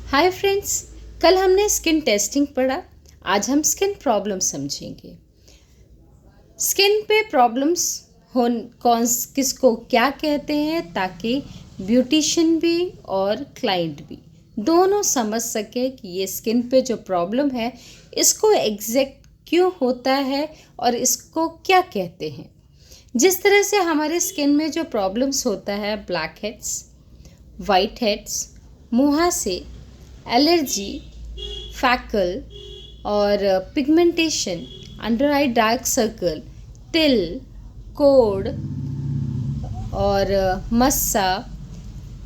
Hi friends, कल हमने skin testing पढ़ा। आज हम स्किन प्रॉब्लम समझेंगे। स्किन पे प्रॉब्लम्स हो कौन किसको क्या कहते हैं, ताकि ब्यूटिशियन भी और क्लाइंट भी दोनों समझ सके कि ये स्किन पे जो प्रॉब्लम है इसको एग्जैक्ट क्यों होता है और इसको क्या कहते हैं। जिस तरह से हमारे स्किन में जो प्रॉब्लम्स होता है, ब्लैक हेड्स, वाइट हेड्स, मुहासे, एलर्जी, फैकल और pigmentation, under eye dark circle, तिल, कोड और मस्सा,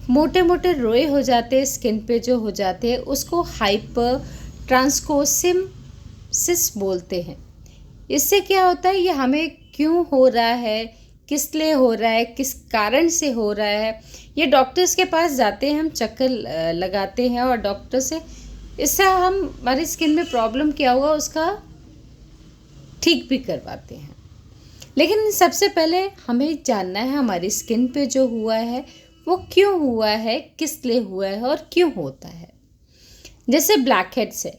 मोटे मोटे रोए हो जाते हैं स्किन पे जो हो जाते हैं, उसको हाइपर ट्रांसकोसिस बोलते हैं। इससे क्या होता है, ये हमें क्यों हो रहा है, किस लिए हो रहा है, किस कारण से हो रहा है, ये डॉक्टर्स के पास जाते हैं, हम चक्कर लगाते हैं और डॉक्टर से इससे हम हमारी स्किन में प्रॉब्लम क्या हुआ उसका ठीक भी करवाते हैं। लेकिन सबसे पहले हमें जानना है हमारी स्किन पे जो हुआ है वो क्यों हुआ है, किस लिए हुआ है और क्यों होता है। जैसे ब्लैक हेड्स है,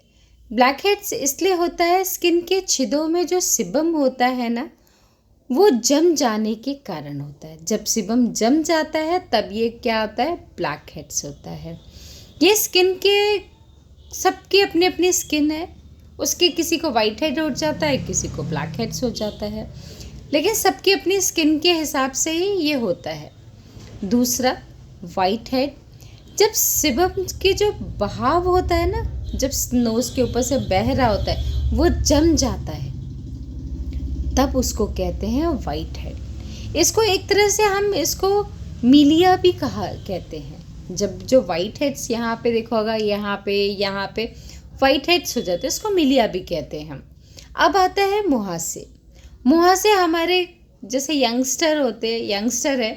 ब्लैक हेड्स इसलिए होता है, स्किन के छिदों में जो सिबम होता है ना, वो जम जाने के कारण होता है। जब सिबम जम जाता है तब ये क्या होता है, ब्लैक हेड्स होता है। ये स्किन के सबकी अपनी अपनी स्किन है, उसके किसी को वाइट हेड हो जाता है, किसी को ब्लैक हेड्स हो जाता है, लेकिन सबकी अपनी स्किन के हिसाब से ही ये होता है। दूसरा, वाइट हेड, जब सिबम की जो बहाव होता है ना, जब नोज के ऊपर से बह रहा होता है वो जम जाता है, तब उसको कहते हैं वाइट हेड। इसको एक तरह से हम इसको मिलिया भी कहते हैं। जब जो वाइट हेड्स यहाँ पे देखो होगा, यहाँ पे वाइट हेड्स हो जाते हैं, इसको मिलिया भी कहते हैं हम। अब आता है मुहासे। मुहासे हमारे जैसे यंगस्टर होते हैं, यंगस्टर है,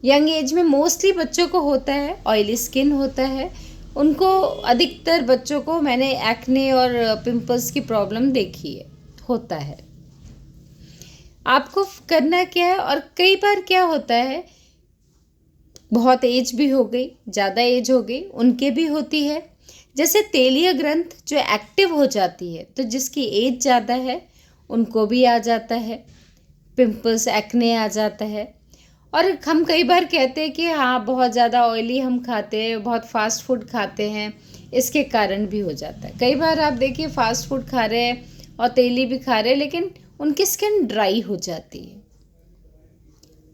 यंग एज में मोस्टली बच्चों को होता है, ऑयली स्किन होता है उनको। अधिकतर बच्चों को मैंने एक्ने और पिंपल्स की प्रॉब्लम देखी है, होता है। आपको करना क्या है, और कई बार क्या होता है, बहुत एज भी हो गई, ज़्यादा एज हो गई, उनके भी होती है। जैसे तेलीय ग्रंथ जो एक्टिव हो जाती है, तो जिसकी एज ज़्यादा है उनको भी आ जाता है, पिंपल्स, एक्ने आ जाता है। और हम कई बार कहते हैं कि हाँ बहुत ज़्यादा ऑयली हम खाते हैं, बहुत फास्ट फूड खाते हैं, इसके कारण भी हो जाता है। कई बार आप देखिए फास्ट फूड खा रहे हैं और तेली भी खा रहे हैं, लेकिन उनकी स्किन ड्राई हो जाती है,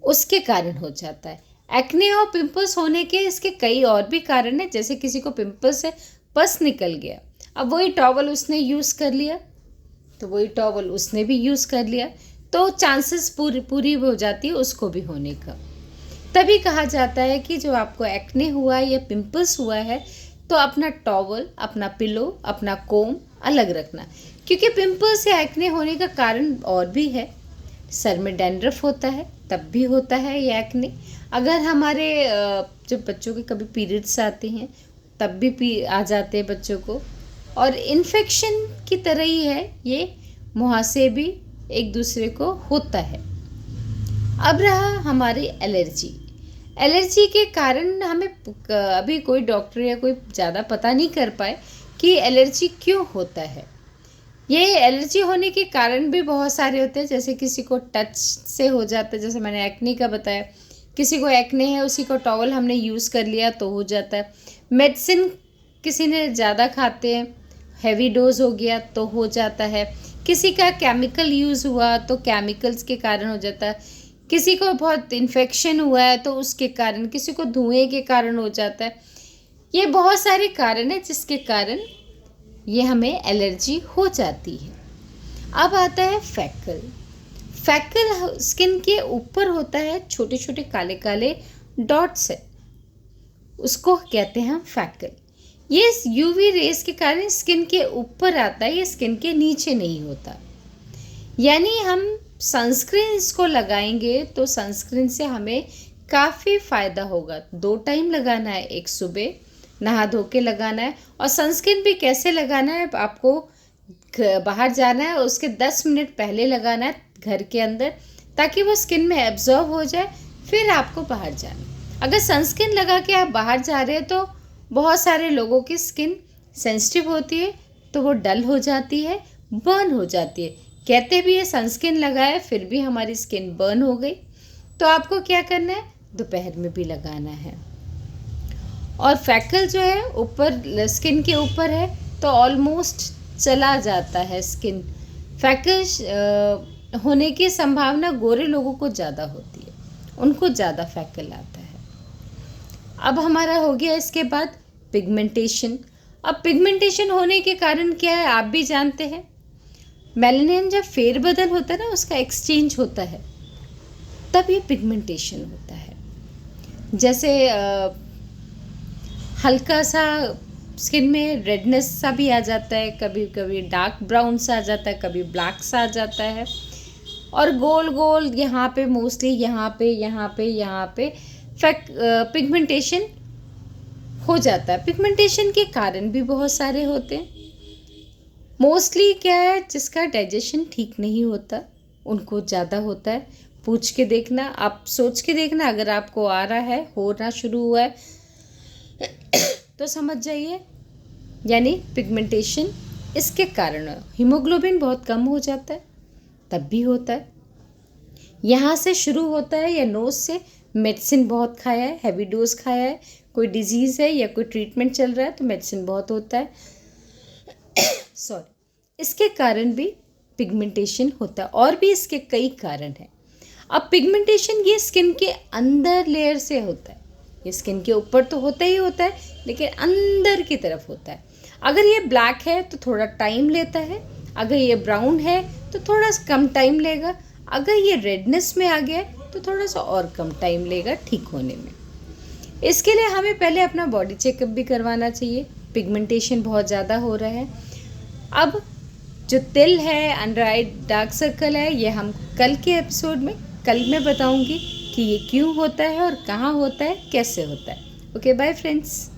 उसके कारण हो जाता है। एक्ने और पिंपल्स होने के इसके कई और भी कारण हैं। जैसे किसी को पिंपल्स से पस निकल गया, अब वही टॉवल उसने यूज़ कर लिया, तो वही टॉवल उसने भी यूज़ कर लिया, तो चांसेस पूरी हो जाती है उसको भी होने का। तभी कहा जाता है कि जो आपको एक्ने हुआ है या पिंपल्स हुआ है, तो अपना टॉवल, अपना पिलो, अपना कोम अलग रखना, क्योंकि पिंपल्स या एक्ने होने का कारण और भी है। सर में डैंड्रफ होता है तब भी होता है ये एक्ने। अगर हमारे जब बच्चों के कभी पीरियड्स आते हैं तब भी आ जाते हैं बच्चों को। और इन्फेक्शन की तरह ही है ये, मुहासे भी एक दूसरे को होता है। अब रहा हमारी एलर्जी। एलर्जी के कारण हमें अभी कोई डॉक्टर या कोई ज़्यादा पता नहीं कर पाए कि एलर्जी क्यों होता है। ये एलर्जी होने के कारण भी बहुत सारे होते हैं। जैसे किसी को टच से हो जाता है, जैसे मैंने एक्ने का बताया, किसी को एक्ने है, उसी को टॉवल हमने यूज़ कर लिया तो हो जाता है। मेडिसिन किसी ने ज़्यादा खाते हैं, हैवी डोज हो गया तो हो जाता है। किसी का केमिकल यूज़ हुआ तो केमिकल्स के कारण हो जाता है। किसी को बहुत इन्फेक्शन हुआ है तो उसके कारण, किसी को धुएं के कारण हो जाता है। ये बहुत सारे कारण हैं जिसके कारण ये हमें एलर्जी हो जाती है। अब आता है फैकल। फैकल स्किन के ऊपर होता है, छोटे छोटे काले काले डॉट्स है, उसको कहते हैं हम फैकल। ये यूवी रेस के कारण स्किन के ऊपर आता है, ये स्किन के नीचे नहीं होता। यानी हम सनस्क्रीन इसको लगाएंगे तो सनस्क्रीन से हमें काफ़ी फ़ायदा होगा। 2 टाइम लगाना है, एक सुबह नहा धो के लगाना है। और सनस्क्रीन भी कैसे लगाना है, आपको बाहर जाना है उसके 10 मिनट पहले लगाना है घर के अंदर, ताकि वो स्किन में एब्जॉर्ब हो जाए, फिर आपको बाहर जाना। अगर सनस्क्रीन लगा के आप बाहर जा रहे हैं तो बहुत सारे लोगों की स्किन सेंसिटिव होती है तो वो डल हो जाती है, बर्न हो जाती है। कहते भी है सनस्क्रीन लगाए फिर भी हमारी स्किन बर्न हो गई। तो आपको क्या करना है, दोपहर में भी लगाना है। और फ्रैकल जो है ऊपर स्किन के ऊपर है तो ऑलमोस्ट चला जाता है स्किन। फ्रैकल होने की संभावना गोरे लोगों को ज़्यादा होती है, उनको ज़्यादा फ्रैकल आता है। अब हमारा हो गया इसके बाद पिगमेंटेशन। अब पिगमेंटेशन होने के कारण क्या है आप भी जानते हैं, मेलानिन जब फेरबदल होता है ना, उसका एक्सचेंज होता है, तब ये पिगमेंटेशन होता है। जैसे हल्का सा स्किन में रेडनेस सा भी आ जाता है, कभी कभी डार्क ब्राउन सा आ जाता है, कभी ब्लैक सा आ जाता है, और गोल गोल यहाँ पे मोस्टली यहाँ पे पिगमेंटेशन हो जाता है। पिगमेंटेशन के कारण भी बहुत सारे होते हैं। मोस्टली क्या है, जिसका डाइजेशन ठीक नहीं होता उनको ज़्यादा होता है। पूछ के देखना, आप सोच के देखना, अगर आपको आ रहा है, होना शुरू हुआ है तो समझ जाइए यानी पिगमेंटेशन इसके कारण। हीमोग्लोबिन बहुत कम हो जाता है तब भी होता है। यहाँ से शुरू होता है या नोज से, मेडिसिन बहुत खाया है, हैवी डोज खाया है, कोई डिजीज़ है या कोई ट्रीटमेंट चल रहा है तो मेडिसिन बहुत होता है सॉरी, इसके कारण भी पिगमेंटेशन होता है। और भी इसके कई कारण हैं। अब पिगमेंटेशन ये स्किन के अंदर लेयर से होता है, ये स्किन के ऊपर तो होता ही होता है लेकिन अंदर की तरफ होता है। अगर ये ब्लैक है तो थोड़ा टाइम लेता है, अगर ये ब्राउन है तो थोड़ा सा कम टाइम लेगा, अगर ये रेडनेस में आ गया तो थोड़ा सा और कम टाइम लेगा ठीक होने में। इसके लिए हमें पहले अपना बॉडी चेकअप भी करवाना चाहिए, पिगमेंटेशन बहुत ज़्यादा हो रहा है। अब जो तिल है, अंडर आई डार्क सर्कल है, ये हम कल के एपिसोड में कल मैं बताऊंगी कि ये क्यों होता है और कहाँ होता है, कैसे होता है। Okay, bye friends.